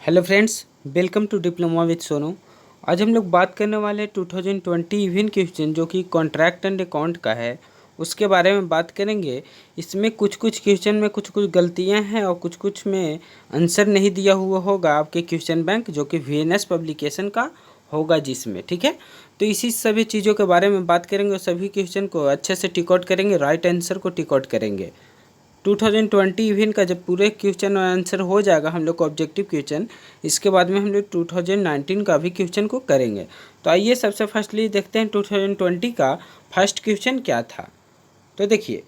Hello friends, welcome to diploma with Sonu. आज हम लोग बात करने वाले हैं 2020 इवेंट क्वेश्चन जो कि कॉन्ट्रैक्ट एंड अकाउंट का है, उसके बारे में बात करेंगे। इसमें कुछ कुछ क्वेश्चन में कुछ कुछ गलतियां हैं और कुछ कुछ में आंसर नहीं दिया हुआ होगा आपके क्वेश्चन बैंक, जो कि वीएनएस पब्लिकेशन का होगा जिसमें, ठीक है। तो इसी सभी चीज़ों के बारे में बात करेंगे और सभी क्वेश्चन को अच्छे से टिक आउट करेंगे, राइट आंसर को टिक आउट करेंगे। 2020 इवेंट का जब पूरे क्वेश्चन और आंसर हो जाएगा हम लोग को ऑब्जेक्टिव क्वेश्चन, इसके बाद में हम लोग 2019 का भी क्वेश्चन को करेंगे। तो आइए सबसे फर्स्टली देखते हैं 2020 का फर्स्ट क्वेश्चन क्या था। तो देखिए,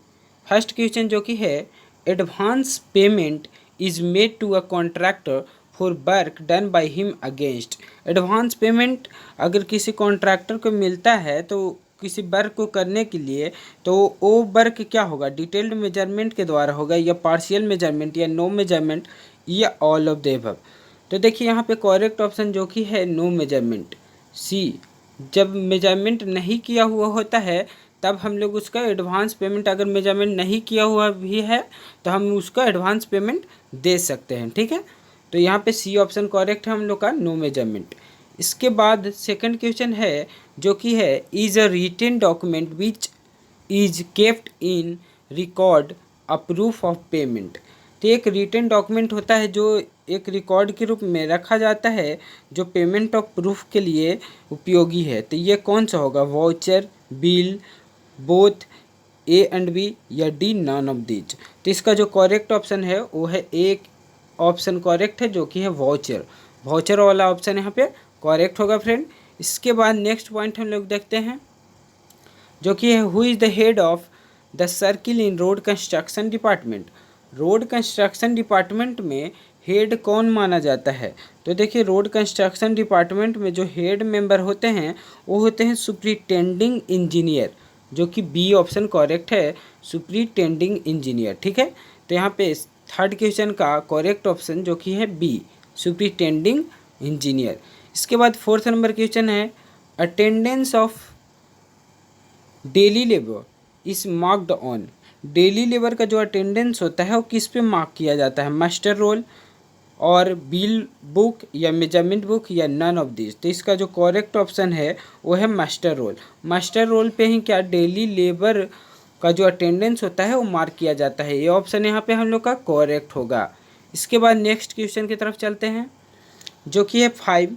फर्स्ट क्वेश्चन जो कि है, advance payment is made to a contractor for work done by him against. Advance payment अगर किसी कॉन्ट्रैक्टर को मिलता है तो किसी वर्क को करने के लिए, तो वो वर्क क्या होगा, डिटेल्ड मेजरमेंट के द्वारा होगा या पार्शियल मेजरमेंट या नो मेजरमेंट या ऑल ऑफ द एबव। तो देखिए यहाँ पे करेक्ट ऑप्शन जो कि है नो मेजरमेंट, सी। जब मेजरमेंट नहीं किया हुआ होता है तब हम लोग उसका एडवांस पेमेंट, अगर मेजरमेंट नहीं किया हुआ भी है तो हम उसका एडवांस पेमेंट दे सकते हैं, ठीक है। तो यहाँ पे सी ऑप्शन करेक्ट है हम लोग का, नो मेजरमेंट। इसके बाद सेकंड क्वेश्चन है जो कि है, is a written document which is kept in record a proof of payment. तो एक रिटन डॉक्यूमेंट होता है जो एक रिकॉर्ड के रूप में रखा जाता है, जो पेमेंट ऑफ प्रूफ के लिए उपयोगी है। तो ये कौन सा होगा, voucher, bill, both, A and B या डी नॉन ऑफ दीज। तो इसका जो करेक्ट ऑप्शन है वो है एक ऑप्शन करेक्ट है जो कि है वाउचर। वाउचर वाला ऑप्शन यहाँ पे करेक्ट होगा फ्रेंड। इसके बाद नेक्स्ट पॉइंट हम लोग देखते हैं जो कि है, who is the head of the circle in road construction department. Road construction department में हेड कौन माना जाता है। तो देखिए, रोड कंस्ट्रक्शन डिपार्टमेंट में जो हेड मेंबर होते हैं वो होते हैं सुपरिटेंडिंग इंजीनियर, जो कि बी ऑप्शन करेक्ट है, सुपरिटेंडिंग इंजीनियर, ठीक है। तो यहाँ पे थर्ड क्वेश्चन का करेक्ट ऑप्शन जो कि है बी, सुपरिटेंडिंग इंजीनियर। इसके बाद फोर्थ नंबर क्वेश्चन है, attendance of daily labour is marked on. Daily labour का जो अटेंडेंस होता है वो किस पे मार्क किया जाता है, मास्टर रोल और बिल बुक या मेजरमेंट बुक या नन ऑफ दिस। तो इसका जो करेक्ट ऑप्शन है वो है मास्टर रोल। मास्टर रोल पे ही क्या डेली लेबर का जो अटेंडेंस होता है वो मार्क किया जाता है। ये ऑप्शन यहाँ पे हम लोग का करेक्ट होगा। इसके बाद नेक्स्ट क्वेश्चन की तरफ चलते हैं जो कि है 5,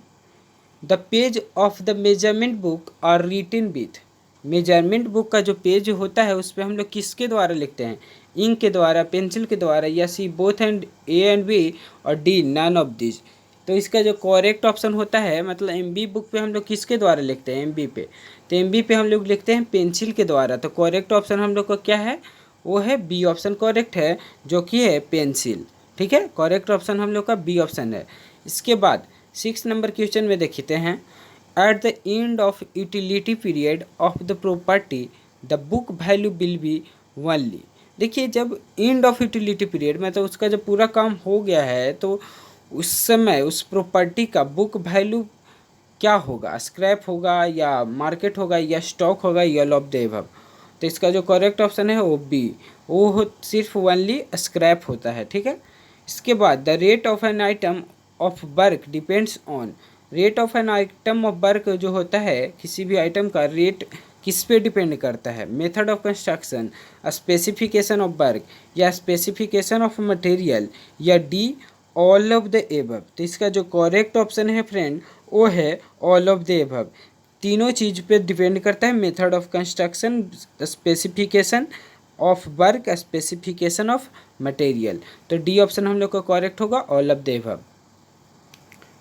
the page of the measurement book are written with. Measurement book का जो पेज होता है उस पर हम लोग किसके द्वारा लिखते हैं, इंक के द्वारा, पेंसिल के द्वारा या C both and A and B और डी नन ऑफ दिस। तो इसका जो करेक्ट ऑप्शन होता है, मतलब एमबी बुक पे हम लोग किसके द्वारा लिखते हैं, एमबी पे। तो एमबी पे हम लोग लिखते हैं पेंसिल के द्वारा। तो करेक्ट ऑप्शन हम लोग का क्या है, वो है बी ऑप्शन करेक्ट है जो कि है पेंसिल, ठीक है। करेक्ट ऑप्शन हम लोग का बी ऑप्शन है। इसके बाद 6 नंबर क्वेश्चन में देखते हैं, at the end of utility period of the property the book value will be only. देखिए, जब एंड ऑफ यूटिलिटी पीरियड में, तो उसका जब पूरा काम हो गया है तो उस समय उस प्रॉपर्टी का बुक वैल्यू क्या होगा, स्क्रैप होगा या मार्केट होगा या स्टॉक होगा या ऑल ऑफ द एबव। तो इसका जो करेक्ट ऑप्शन है वो बी, वो सिर्फ ओनली स्क्रैप होता है, ठीक है। इसके बाद the rate of an item of work depends on. Rate of an item of work जो होता है, किसी भी आइटम का रेट किस पे डिपेंड करता है, method of construction, specification of work या स्पेसिफिकेशन ऑफ मटेरियल या D all of the above. तो इसका जो करेक्ट ऑप्शन है फ्रेंड वो है ऑल ऑफ द एबव। तीनों चीज़ पे डिपेंड करता है, method of construction, specification of work, specification of material. तो डी ऑप्शन हम लोग का करेक्ट होगा, ऑल ऑफ द एबव।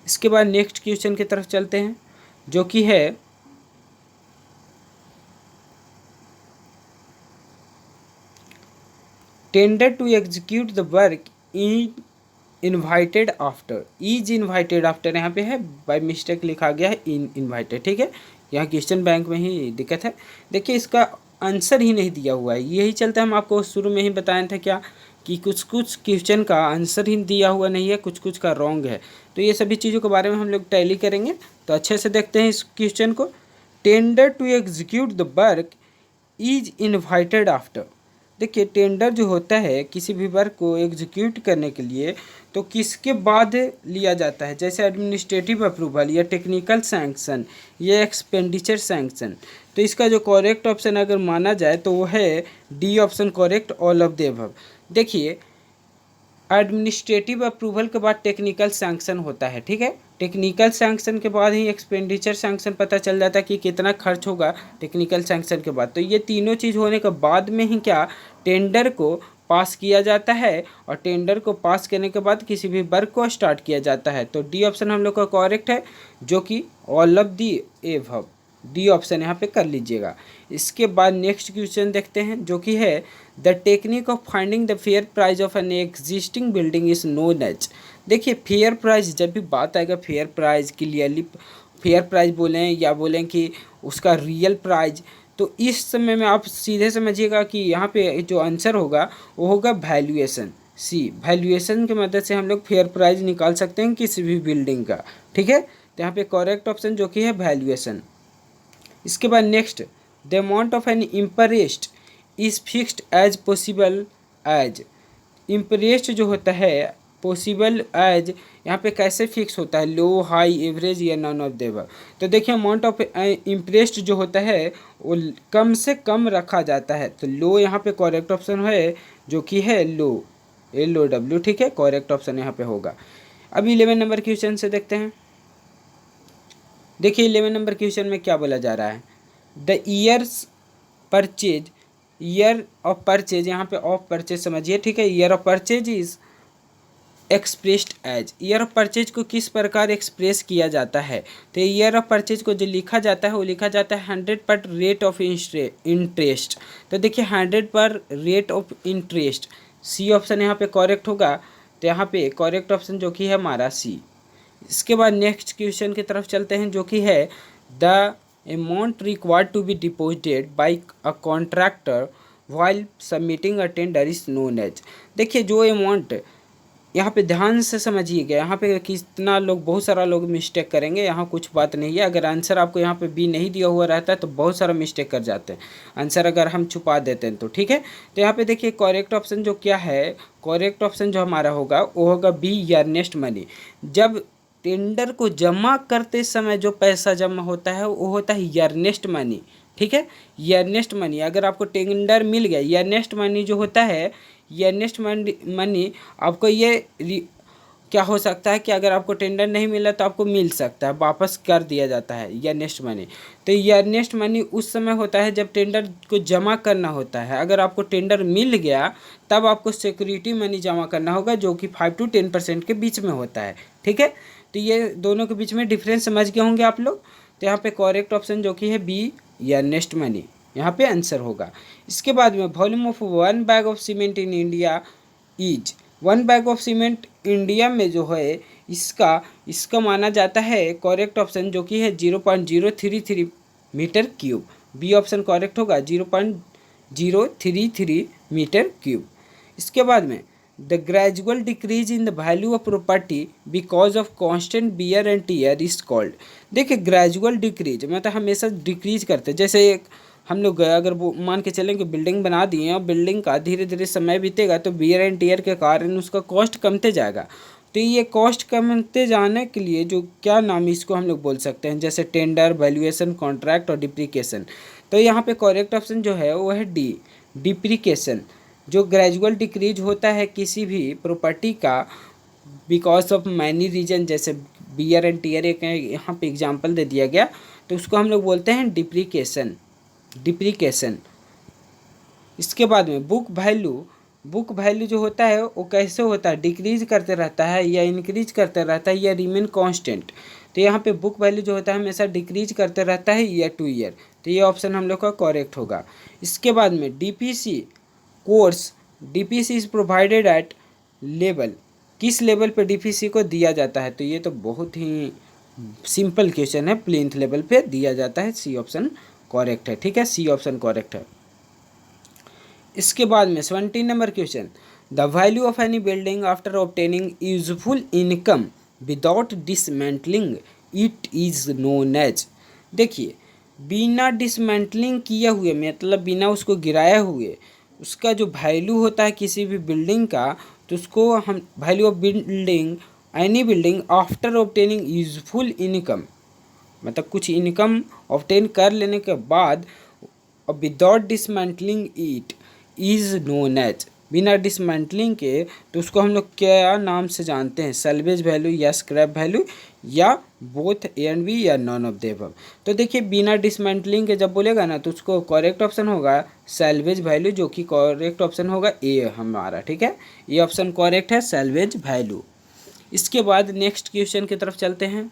इसके बाद नेक्स्ट क्वेश्चन की तरफ चलते हैं जो कि है, tender to execute the work in invited after. Is invited after यहाँ पे है, बाय मिस्टेक लिखा गया है इन इन्वाइटेड, ठीक है। यहाँ क्वेश्चन बैंक में ही दिक्कत है। देखिए, इसका आंसर ही नहीं दिया हुआ है, यही चलते हम आपको शुरू में ही बताया था क्या कि कुछ कुछ क्वेश्चन का आंसर ही दिया हुआ नहीं है, कुछ कुछ का रॉन्ग है। तो ये सभी चीज़ों के बारे में हम लोग टैली करेंगे। तो अच्छे से देखते हैं इस क्वेश्चन को। Tender to execute the work is invited after. देखिए टेंडर जो होता है किसी भी वर्क को एग्जीक्यूट करने के लिए तो किसके बाद लिया जाता है, जैसे एडमिनिस्ट्रेटिव अप्रूवल या टेक्निकल सैंक्शन या एक्सपेंडिचर सैंक्शन। तो इसका जो करेक्ट ऑप्शन अगर माना जाए तो वो है D option correct, all of the above. देखिए एडमिनिस्ट्रेटिव अप्रूवल के बाद टेक्निकल सैंक्शन होता है, ठीक है। टेक्निकल सैंक्शन के बाद ही एक्सपेंडिचर सैंक्शन पता चल जाता है कि कितना खर्च होगा टेक्निकल सैंक्शन के बाद। तो ये तीनों चीज़ होने के बाद में ही क्या टेंडर को पास किया जाता है, और टेंडर को पास करने के बाद किसी भी वर्क को स्टार्ट किया जाता है। तो डी ऑप्शन हम लोग का करेक्ट है, जो कि all of the above, D option यहाँ पे कर लीजिएगा। इसके बाद नेक्स्ट क्वेश्चन देखते हैं, जो कि है the technique of finding the fair price of an existing building is known as. देखिए फेयर प्राइस, जब भी बात आएगा fair price, clearly fair price बोलें या बोलें कि उसका रियल प्राइस, तो इस समय में आप सीधे समझिएगा कि यहाँ पे जो आंसर होगा वो होगा वैल्यूएशन, सी। वैल्यूएशन की मदद से हम लोग फेयर प्राइस निकाल सकते हैं किसी भी बिल्डिंग का, ठीक है। तो यहाँ पे करेक्ट ऑप्शन जो कि है वैल्यूएशन। इसके बाद next, the amount of an interest is fixed as possible as. Interest जो होता है पॉसिबल एज यहाँ पे कैसे फिक्स होता है, लो, हाई, एवरेज या नॉन ऑफ द अबव। तो देखिए अमाउंट ऑफ इंटरेस्ट जो होता है वो कम से कम रखा जाता है। तो लो यहाँ पे करेक्ट ऑप्शन है, जो कि है लो, LOW, ठीक है, करेक्ट ऑप्शन यहाँ पे होगा। अब 11 नंबर क्वेश्चन से देखते हैं। देखिए 11 नंबर क्वेश्चन में क्या बोला जा रहा है, the years purchase, year of purchase, यहाँ पे ऑफ परचेज समझिए, ठीक है। Year of purchase is expressed as, year of purchase को किस प्रकार एक्सप्रेस किया जाता है। तो ईयर ऑफ परचेज को जो लिखा जाता है वो लिखा जाता है 100 पर रेट ऑफ इंटरेस्ट। तो देखिए 100 पर rate of interest, C option यहाँ पे करेक्ट होगा। तो यहाँ पे करेक्ट ऑप्शन जो कि है हमारा सी। इसके बाद नेक्स्ट क्वेश्चन की तरफ चलते हैं, जो कि है the amount required to be deposited by a contractor while submitting a tender is known as. देखिए जो अमाउंट, यहाँ पे ध्यान से समझिएगा, यहाँ पे कितना लोग, बहुत सारा लोग मिस्टेक करेंगे, यहाँ कुछ बात नहीं है। अगर आंसर आपको यहाँ पे बी नहीं दिया हुआ रहता है तो बहुत सारा मिस्टेक कर जाते हैं आंसर, अगर हम छुपा देते हैं तो, ठीक है। तो यहाँ पे देखिए करेक्ट ऑप्शन जो क्या है, करेक्ट ऑप्शन जो हमारा होगा वो होगा बी, अर्नेस्ट मनी। जब टेंडर को जमा करते समय जो पैसा जमा होता है वो होता है अर्नेस्ट मनी, ठीक है। अर्नेस्ट मनी, अगर आपको टेंडर मिल गया, अर्नेस्ट मनी जो होता है, अर्नेस्ट मनी आपको ये क्या हो सकता है कि अगर आपको टेंडर नहीं मिला तो आपको मिल सकता है, वापस कर दिया जाता है अर्नेस्ट मनी। तो अर्नेस्ट मनी उस समय होता है जब टेंडर को जमा करना होता है। अगर आपको टेंडर मिल गया तब आपको सिक्योरिटी मनी जमा करना होगा, जो कि 5 to 10% के बीच में होता है, ठीक है। तो ये दोनों के बीच में डिफरेंस समझ गए होंगे आप लोग। तो यहाँ पे करेक्ट ऑप्शन जो कि है बी, अर्नेस्ट मनी, यहाँ पे आंसर होगा। इसके बाद में volume of 1 bag of cement in India is, 1 bag of cement India में जो है इसका माना जाता है करेक्ट ऑप्शन जो कि है 0.033 metre cube, B option correct होगा, 0.033 मीटर क्यूब। इसके बाद में the gradual decrease in the value of property because of constant wear and tear is called. देखिए ग्रेजुअल डिक्रीज मतलब हमेशा डिक्रीज करते, जैसे एक हम लोग अगर वो मान के चलें कि बिल्डिंग बना दिए और बिल्डिंग का धीरे धीरे समय बीतेगा तो बियर एंड टीयर के कारण उसका कॉस्ट कमते जाएगा। तो ये कॉस्ट कमते जाने के लिए जो क्या नाम इसको हम लोग बोल सकते हैं, जैसे टेंडर, वैल्यूएशन, कॉन्ट्रैक्ट और डिप्रिकेशन। तो यहाँ पे करेक्ट ऑप्शन जो है वो है डी, डिप्रिकेशन। जो ग्रेजुअल डिक्रीज होता है किसी भी प्रॉपर्टी का बिकॉज ऑफ मैनी रीजन, जैसे बियर एंड टीयर एक यहाँ पे एग्जांपल दे दिया गया, तो उसको हम लोग बोलते हैं डिप्रिकेशन, डिप्रिकेशन। इसके बाद में बुक वैल्यू, बुक वैल्यू जो होता है वो कैसे होता है, डिक्रीज करते रहता है या इंक्रीज करते रहता है या रिमेन कांस्टेंट। तो यहाँ पे बुक वैल्यू जो होता है हमेशा डिक्रीज करते रहता है ईयर टू ईयर। तो ये ऑप्शन हम लोग का करेक्ट होगा। इसके बाद में DPC course, DPC is provided at level, किस लेवल पे डीपीसी को दिया जाता है। तो ये तो बहुत ही सिंपल क्वेश्चन है, प्लिंथ लेवल पे दिया जाता है, सी ऑप्शन करेक्ट है, ठीक है, सी ऑप्शन करेक्ट है। इसके बाद में 17 number question, the value of any building after obtaining useful income without dismantling it is known as. देखिए बिना डिसमेंटलिंग किए हुए मतलब बिना उसको गिराए हुए उसका जो वैल्यू होता है किसी भी बिल्डिंग का, तो उसको हम value of building, any building after obtaining useful income, मतलब कुछ इनकम ऑब्टेन कर लेने के बाद without dismantling it is known as, बिना डिसमेंटलिंग के, तो उसको हम लोग क्या नाम से जानते हैं, सैल्वेज वैल्यू या स्क्रैप वैल्यू या बोथ ए एंड बी या नॉन ऑफ द अबव। तो देखिए बिना डिसमेंटलिंग के जब बोलेगा ना, तो उसको करेक्ट ऑप्शन होगा सैल्वेज वैल्यू, जो कि करेक्ट ऑप्शन होगा ए हमारा, ठीक है, ये ऑप्शन करेक्ट है, सैल्वेज वैल्यू। इसके बाद नेक्स्ट क्वेश्चन की तरफ चलते हैं।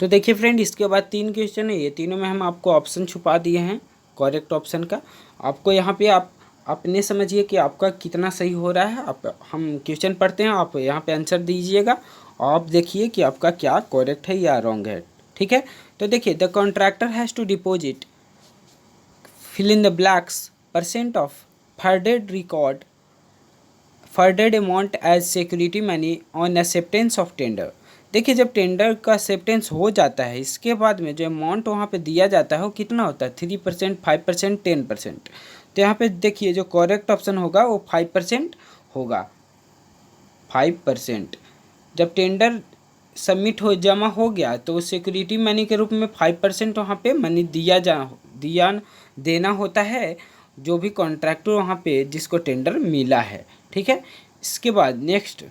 तो देखिए फ्रेंड, इसके बाद 3 क्वेश्चन है, ये तीनों में हम आपको ऑप्शन छुपा दिए हैं करेक्ट ऑप्शन का। आपको यहाँ पे आप अपने समझिए कि आपका कितना सही हो रहा है। आप हम क्वेश्चन पढ़ते हैं, आप यहाँ पे आंसर दीजिएगा और आप देखिए कि आपका क्या करेक्ट है या रॉन्ग है, ठीक है। तो देखिए, the contractor has to deposit, fill in the blacks, percent of furthered record, furthered amount as security money on acceptance of tender। देखिए जब टेंडर का एक्सेप्टेंस हो जाता है, इसके बाद में जो अमाउंट वहाँ पे दिया जाता है वो कितना होता है, 3%, 5%, 10%। तो यहाँ पे देखिए जो करेक्ट ऑप्शन होगा वो 5% होगा, 5%। जब टेंडर सबमिट हो जमा हो गया तो सिक्योरिटी मनी के रूप में 5% वहाँ पे मनी दिया देना होता है, जो भी कॉन्ट्रैक्टर वहाँ पे जिसको टेंडर मिला है, ठीक है। इसके बाद next,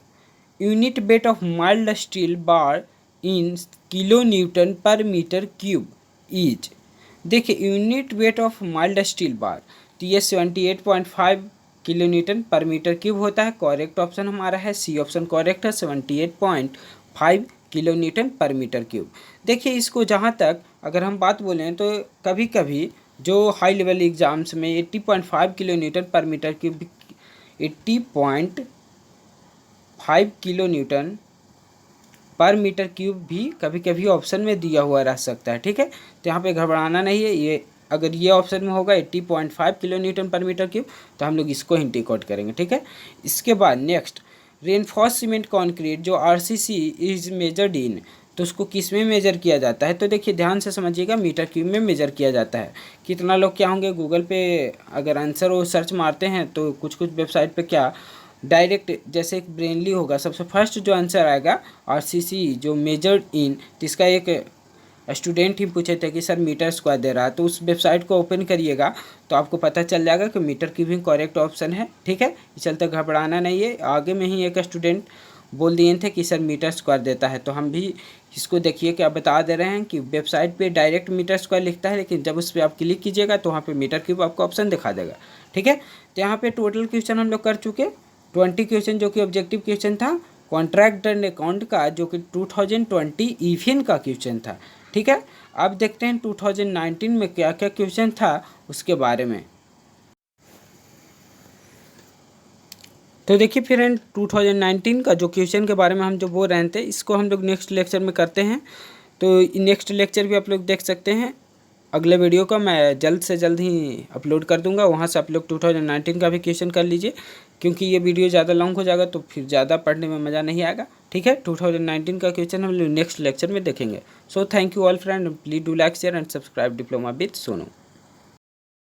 unit weight of mild steel bar in kilo Newton पर मीटर क्यूब इज। देखिए unit weight of mild steel bar, तो ये 78.5 किलो न्यूटन पर मीटर क्यूब होता है। करेक्ट ऑप्शन हमारा है सी ऑप्शन करेक्ट है, 78.5 किलो न्यूटन पर मीटर क्यूब। देखिए इसको जहाँ तक अगर हम बात बोलें तो कभी कभी जो हाई लेवल एग्जाम्स में 80.5 किलो न्यूटन पर मीटर क्यूब, 80.5 किलो न्यूटन पर मीटर क्यूब भी कभी कभी ऑप्शन में दिया हुआ रह सकता है, ठीक है। तो यहाँ पे घबराना नहीं है, ये अगर ये ऑप्शन में होगा 80.5 किलो न्यूटन पर मीटर क्यूब तो हम लोग इसको ही टिक आउट करेंगे, ठीक है। इसके बाद नेक्स्ट, रेनफॉर्स सीमेंट कॉन्क्रीट जो आरसीसी इज मेजर्ड इन, तो उसको किस में मेजर किया जाता है, तो देखिए ध्यान से समझिएगा, मीटर क्यूब में मेजर किया जाता है। कितना लोग क्या होंगे गूगल पे अगर आंसर वो सर्च मारते हैं तो कुछ कुछ वेबसाइट पे क्या डायरेक्ट जैसे एक ब्रेनली होगा, सबसे फर्स्ट जो आंसर आएगा आरसीसी जो मेजर्ड इन, तो इसका एक स्टूडेंट ही पूछे थे कि सर मीटर स्क्वायर दे रहा है, तो उस वेबसाइट को ओपन करिएगा तो आपको पता चल जाएगा कि मीटर क्यूब ही करेक्ट ऑप्शन है, ठीक है। इस चलते घबराना नहीं है। आगे में ही एक स्टूडेंट बोल दिए थे कि सर मीटर स्क्वायर देता है, तो हम भी इसको देखिए क्या बता दे रहे हैं कि वेबसाइट पे डायरेक्ट मीटर स्क्वायर लिखता है, लेकिन जब उस पर आप क्लिक कीजिएगा तो वहाँ पे मीटर क्यूब आपको ऑप्शन दिखा देगा, ठीक है। तो यहाँ पे टोटल क्वेश्चन हम लोग कर चुके 20 क्वेश्चन, जो कि ऑब्जेक्टिव क्वेश्चन था कॉन्ट्रैक्ट एंड अकाउंट का, जो कि 2020 ईवीएन का क्वेश्चन था, ठीक है। अब देखते हैं 2019 में क्या क्या क्वेश्चन था उसके बारे में। तो देखिए फ्रेंड, 2019 का जो क्वेश्चन के बारे में हम जो बोल रहे थे, इसको हम लोग नेक्स्ट लेक्चर में करते हैं। तो नेक्स्ट लेक्चर भी आप लोग देख सकते हैं। अगले वीडियो का मैं जल्द से जल्द ही अपलोड कर दूंगा, वहाँ से आप लोग 2019 का भी क्वेश्चन कर लीजिए, क्योंकि ये वीडियो ज़्यादा लॉन्ग हो जाएगा तो फिर ज़्यादा पढ़ने में मज़ा नहीं आएगा, ठीक है। 2019 का क्वेश्चन हम लोग नेक्स्ट लेक्चर में देखेंगे। So thank you all friend, please do like share and subscribe diploma with Sonu.